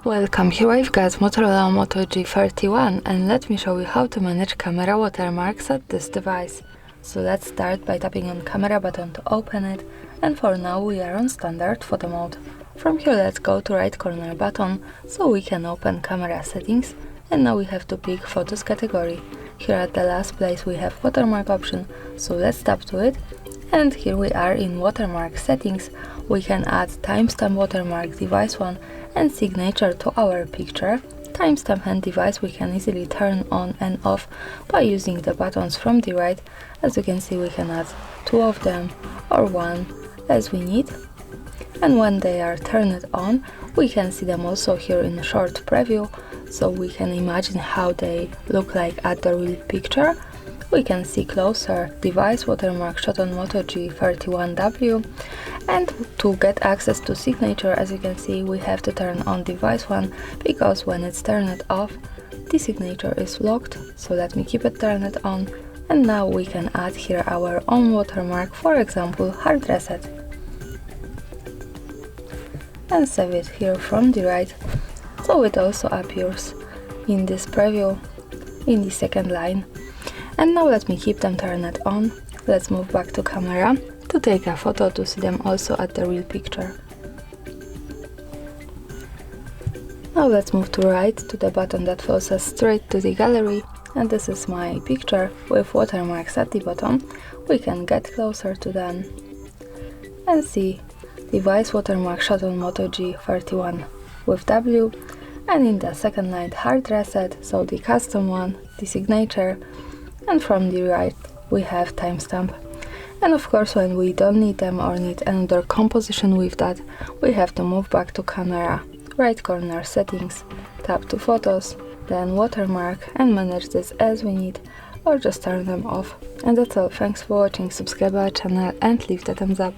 Welcome, here I've got Motorola Moto G31 and let me show you how to manage camera watermarks at this device. So let's start by tapping on camera button to open it, and for now we are on standard photo mode. From here let's go to right corner button so we can open camera settings, and now we have to pick photos category. Here at the last place we have watermark option, so let's tap to it. And here we are in watermark settings. We can add timestamp watermark, device 1 and signature to our picture. Timestamp and device we can easily turn on and off by using the buttons from the right. As you can see, we can add 2 of them or 1 as we need. And when they are turned on, we can see them also here in a short preview, so we can imagine how they look like at the real picture. We can see closer device watermark shot on Moto G31W, and to get access to signature, as you can see, we have to turn on device 1 because when it's turned off the signature is locked. So let me keep it turned on, and now we can add here our own watermark, for example hard reset, and save it here from the right, so it also appears in this preview in the second line. And now let me keep them turned on. Let's move back to camera to take a photo to see them also at the real picture. Now let's move to right to the button that follows us straight to the gallery, and this is my picture with watermarks at the bottom. We can get closer to them and see device watermark shot on Moto G31 with W, and in the second line hard reset, so the custom one, the signature, and from the right we have timestamp. And of course, when we don't need them or need another composition with that, we have to move back to camera, right corner settings, tap to photos, then watermark, and manage this as we need, or just turn them off. And that's all. Thanks for watching, subscribe our channel and leave the thumbs up.